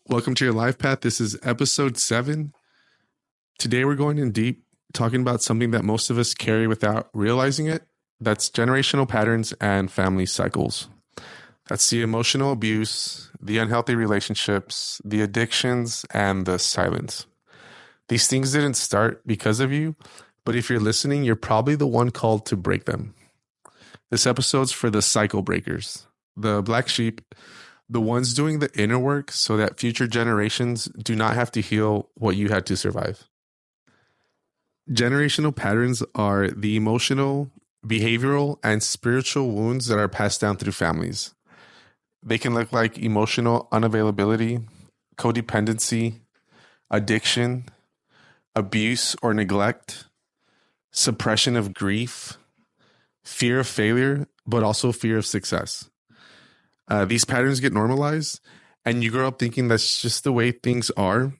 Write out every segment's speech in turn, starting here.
Welcome to your life path. This is episode 7. Today we're going in deep, talking about something that most of us carry without realizing it. That's generational patterns and family cycles. That's the emotional abuse, the unhealthy relationships, the addictions, and the silence. These things didn't start because of you, but if you're listening, you're probably the one called to break them. This episode's for the cycle breakers, the black sheep, the ones doing the inner work so that future generations do not have to heal what you had to survive. Generational patterns are the emotional, behavioral, and spiritual wounds that are passed down through families. They can look like emotional unavailability, codependency, addiction, abuse or neglect, suppression of grief, fear of failure, but also fear of success. These patterns get normalized, and you grow up thinking that's just the way things are.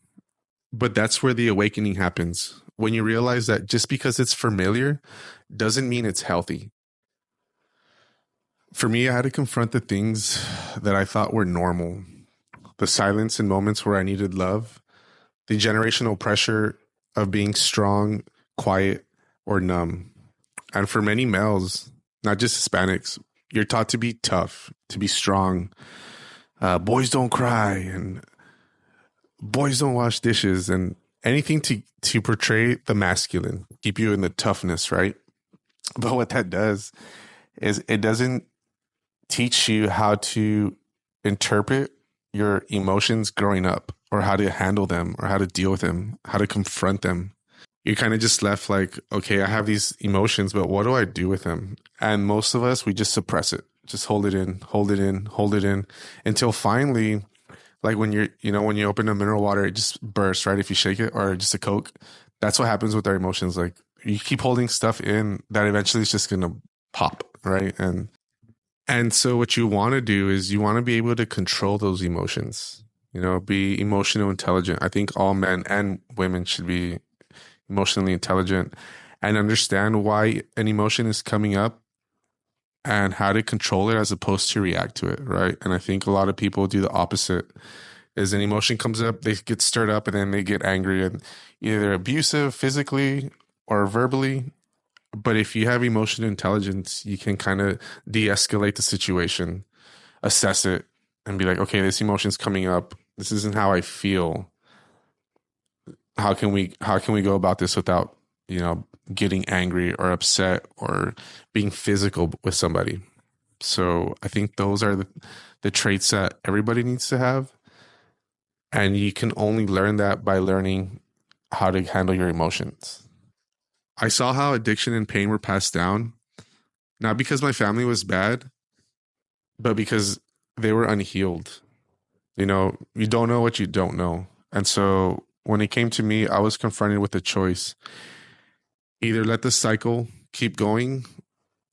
But that's where the awakening happens, when you realize that just because it's familiar doesn't mean it's healthy. For me, I had to confront the things that I thought were normal, the silence in moments where I needed love, the generational pressure of being strong, quiet, or numb. And for many males, not just Hispanics, you're taught to be tough, to be strong. Boys don't cry, and boys don't wash dishes, and anything to portray the masculine, keep you in the toughness, right? But what that does is it doesn't teach you how to interpret your emotions growing up, or how to handle them, or how to deal with them, how to confront them. You're kind of just left like, okay, I have these emotions, but what do I do with them? And most of us, we just suppress it, just hold it in, hold it in, hold it in, until finally, like when when you open a mineral water, it just bursts, right? If you shake it, or just a Coke. That's what happens with our emotions. Like you keep holding stuff in that eventually it's just going to pop, right? And so what you want to do is you want to be able to control those emotions, be emotional intelligent. I think all men and women should be emotionally intelligent and understand why an emotion is coming up and how to control it as opposed to react to it, right? And I think a lot of people do the opposite. Is an emotion comes up, they get stirred up, and then they get angry, and either they're abusive physically or verbally. But if you have emotional intelligence, you can kind of de-escalate the situation, assess it, and be like, okay, this emotion's coming up. This isn't how I feel. How can we go about this without, getting angry or upset or being physical with somebody? So I think those are the traits that everybody needs to have. And you can only learn that by learning how to handle your emotions. I saw how addiction and pain were passed down, not because my family was bad, but because they were unhealed. You don't know what you don't know. And so when it came to me, I was confronted with a choice. Either let the cycle keep going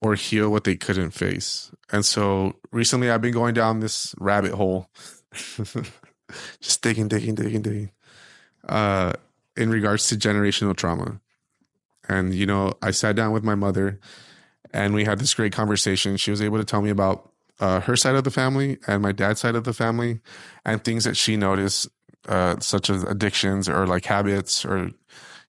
or heal what they couldn't face. And so recently I've been going down this rabbit hole, just digging, in regards to generational trauma. And, I sat down with my mother and we had this great conversation. She was able to tell me about her side of the family and my dad's side of the family, and things that she noticed, such as addictions or like habits or,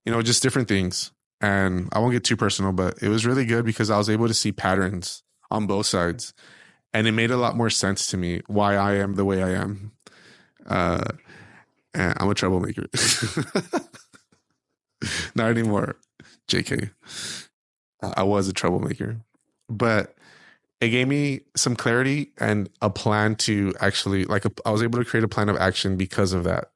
just different things. And I won't get too personal, but it was really good because I was able to see patterns on both sides. And it made a lot more sense to me why I am the way I am. And I'm a troublemaker. Not anymore. JK. I was a troublemaker. But it gave me some clarity and a plan to actually, I was able to create a plan of action because of that.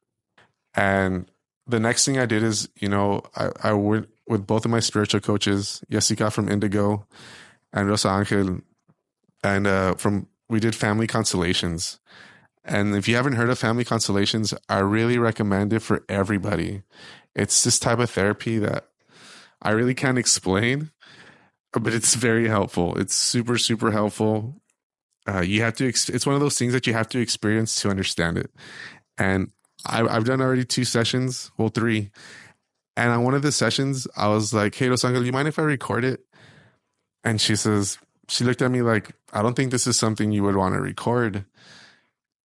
And the next thing I did is, I went with both of my spiritual coaches, Jessica from Indigo and Rosa Angel, and we did family constellations. And if you haven't heard of family constellations, I really recommend it for everybody. It's this type of therapy that I really can't explain, but it's very helpful. It's super, super helpful. You have to, it's one of those things that you have to experience to understand it. And I've done already 2 sessions, well, 3. And on one of the sessions, I was like, hey, Rosangel, do you mind if I record it? And she looked at me like, I don't think this is something you would want to record.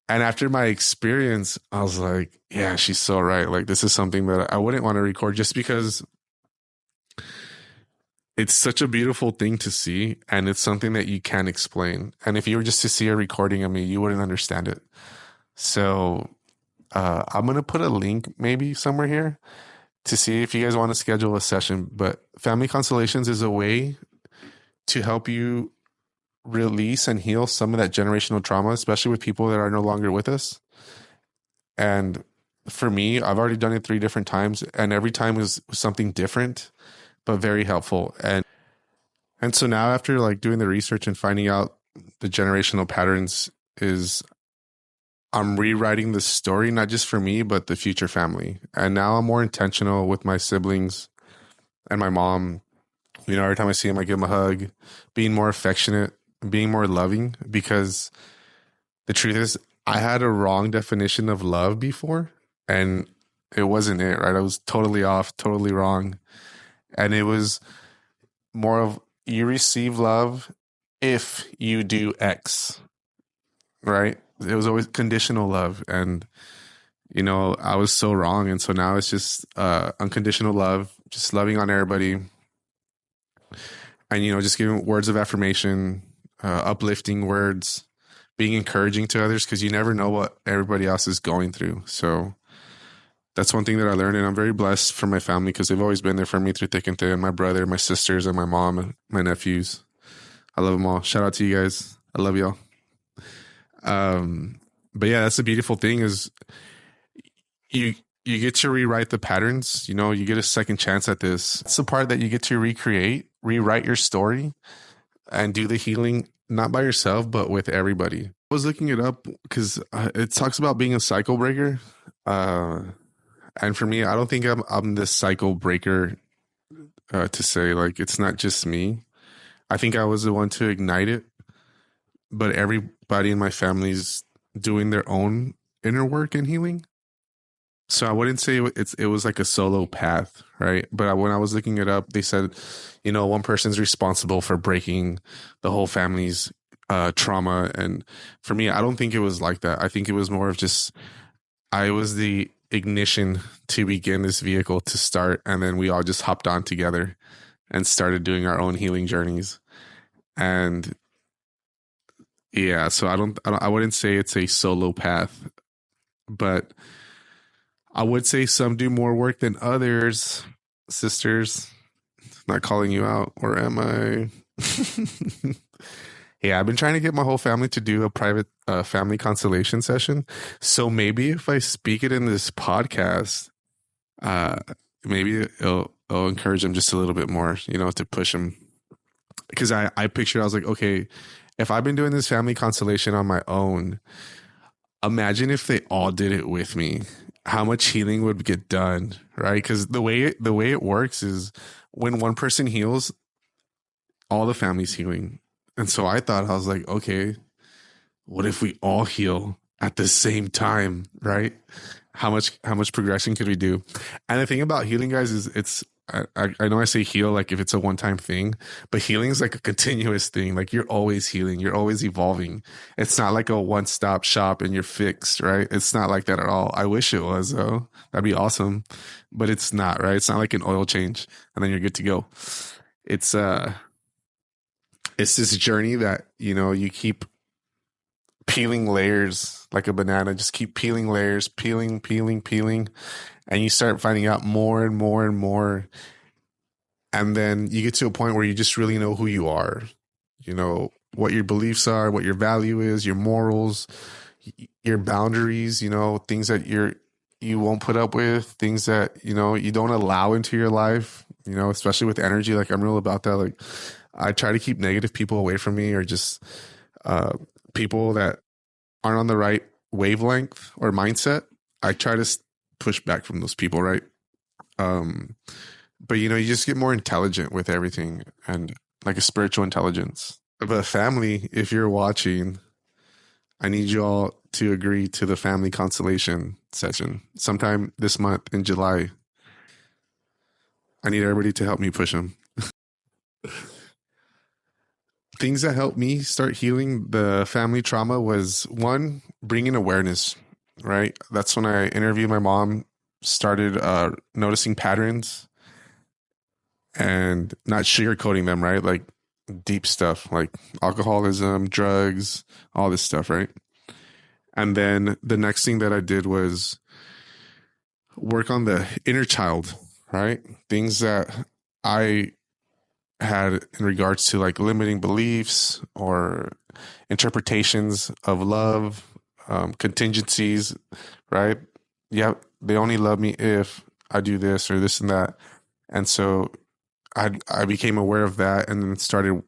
And after my experience, I was like, yeah, she's so right. Like, this is something that I wouldn't want to record just because it's such a beautiful thing to see. And it's something that you can't explain. And if you were just to see a recording of me, you wouldn't understand it. So I'm going to put a link maybe somewhere here to see if you guys want to schedule a session. But family constellations is a way to help you release and heal some of that generational trauma, especially with people that are no longer with us. And for me, I've already done it 3 different times, and every time was something different, but very helpful. And so now, after like doing the research and finding out the generational patterns, is I'm rewriting the story, not just for me, but the future family. And now I'm more intentional with my siblings and my mom. You know, every time I see him, I give him a hug, being more affectionate, being more loving, because the truth is, I had a wrong definition of love before, and it wasn't it, right? I was totally off, totally wrong. And it was more of you receive love if you do X, right? It was always conditional love. And, you know, I was so wrong. And so now it's just unconditional love, just loving on everybody. And, you know, just giving words of affirmation, uplifting words, being encouraging to others, because you never know what everybody else is going through. So that's one thing that I learned. And I'm very blessed for my family because they've always been there for me through thick and thin. My brother, my sisters, and my mom, and my nephews. I love them all. Shout out to you guys. I love y'all. But yeah, that's the beautiful thing is you get to rewrite the patterns. You know, you get a second chance at this. It's the part that you get to rewrite your story, and do the healing, not by yourself, but with everybody. I was looking it up because it talks about being a cycle breaker. And for me, I don't think I'm this cycle breaker to say, like, it's not just me. I think I was the one to ignite it, but everybody in my family's doing their own inner work and healing. So I wouldn't say it was like a solo path, right? But when I was looking it up, they said, you know, one person's responsible for breaking the whole family's trauma. And for me, I don't think it was like that. I think it was more of just, I was the ignition to begin this vehicle to start. And then we all just hopped on together and started doing our own healing journeys. And yeah, so I wouldn't say it's a solo path, but I would say some do more work than others. Sisters, not calling you out, or am I? Yeah, I've been trying to get my whole family to do a private family constellation session. So maybe if I speak it in this podcast, maybe it'll encourage them just a little bit more, you know, to push them. Because I pictured, I was like, okay, if I've been doing this family constellation on my own, imagine if they all did it with me, how much healing would get done, right? Because the way it works is when one person heals, all the family's healing. And so I was like, okay, what if we all heal at the same time, right? How much progression could we do? And the thing about healing, guys, is I know I say heal like if it's a one-time thing, but healing is like a continuous thing. Like you're always healing, you're always evolving. It's not like a one-stop shop and you're fixed, right? It's not like that at all. I wish it was, though. That'd be awesome, but it's not, right? It's not like an oil change and then you're good to go. It's this journey that, you know, you keep peeling layers like a banana, just keep peeling layers, peeling, and you start finding out more and more and more. And then you get to a point where you just really know who you are, you know, what your beliefs are, what your value is, your morals, your boundaries, you know, things that you won't put up with, things that, you know, you don't allow into your life, you know, especially with energy. Like I'm real about that. Like I try to keep negative people away from me, or just people that aren't on the right wavelength or mindset. I try to push back from those people, right? But, you know, you just get more intelligent with everything, and like a spiritual intelligence. But family, if you're watching, I need you all to agree to the family constellation session sometime this month in July. I need everybody to help me push them. things that helped me start healing the family trauma was one, bringing awareness, right? That's when I interviewed my mom, started noticing patterns and not sugarcoating them, right? Like deep stuff like alcoholism, drugs, all this stuff, right? And then the next thing that I did was work on the inner child, right? Things that I had in regards to like limiting beliefs or interpretations of love, contingencies, right? Yeah, they only love me if I do this or this and that. And so I became aware of that and then started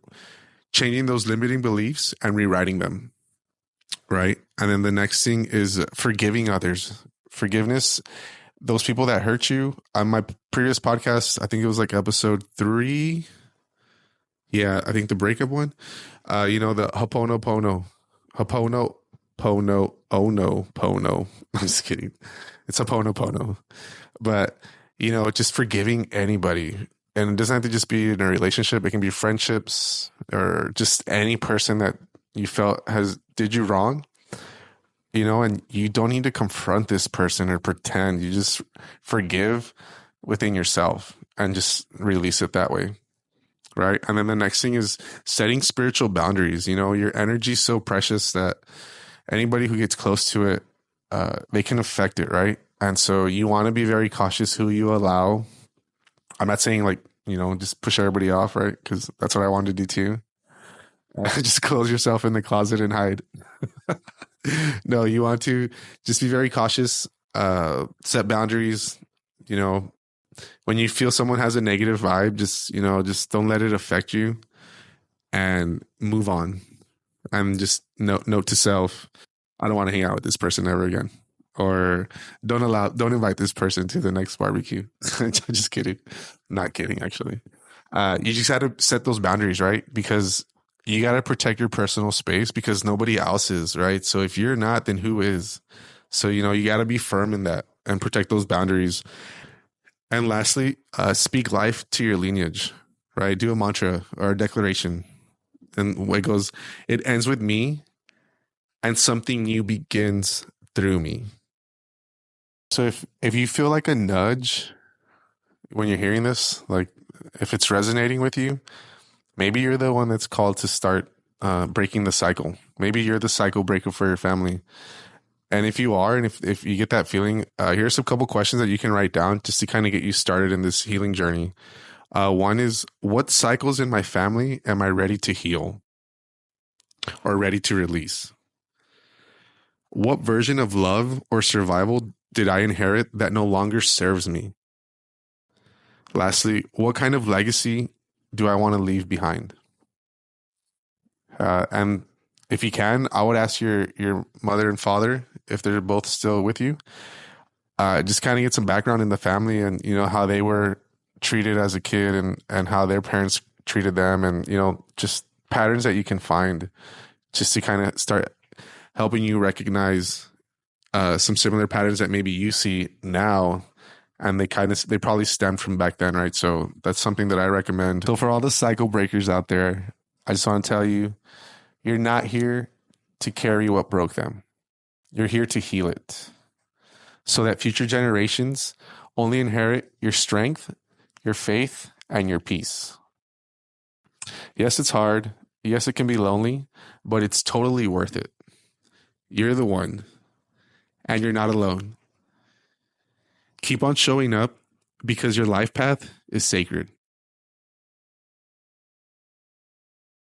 changing those limiting beliefs and rewriting them, right? And then the next thing is forgiving others. Forgiveness, those people that hurt you. On my previous podcast, I think it was like episode 3. Yeah, I think the breakup one. The Hoponopono. Hoponopono. Oh no, Pono. I'm just kidding. It's Hoponopono. But, just forgiving anybody. And it doesn't have to just be in a relationship. It can be friendships or just any person that you felt did you wrong. And you don't need to confront this person or pretend. You just forgive within yourself and just release it that way. Right. And then the next thing is setting spiritual boundaries. Your energy is so precious that anybody who gets close to it, they can affect it. Right. And so you want to be very cautious who you allow. I'm not saying like, just push everybody off. Right. Because that's what I wanted to do too. Just close yourself in the closet and hide. No, you want to just be very cautious, set boundaries, when you feel someone has a negative vibe, just don't let it affect you and move on. And just note to self, I don't want to hang out with this person ever again. Or don't invite this person to the next barbecue. Just kidding. Not kidding, actually. You just got to set those boundaries, right? Because you got to protect your personal space because nobody else is, right? So if you're not, then who is? So, you got to be firm in that and protect those boundaries. And lastly, speak life to your lineage, right? Do a mantra or a declaration. And it ends with me and something new begins through me. So if you feel like a nudge when you're hearing this, like if it's resonating with you, maybe you're the one that's called to start breaking the cycle. Maybe you're the cycle breaker for your family. And if you are, and if you get that feeling, here's a couple questions that you can write down just to kind of get you started in this healing journey. One is, what cycles in my family am I ready to heal or ready to release? What version of love or survival did I inherit that no longer serves me? Lastly, what kind of legacy do I want to leave behind? And if you can, I would ask your mother and father, if they're both still with you, just kind of get some background in the family and, how they were treated as a kid and how their parents treated them and, just patterns that you can find just to kind of start helping you recognize some similar patterns that maybe you see now. And they probably stemmed from back then, right? So that's something that I recommend. So for all the cycle breakers out there, I just want to tell you, you're not here to carry what broke them. You're here to heal it so that future generations only inherit your strength, your faith, and your peace. Yes, it's hard. Yes, it can be lonely, but it's totally worth it. You're the one, and you're not alone. Keep on showing up because your life path is sacred.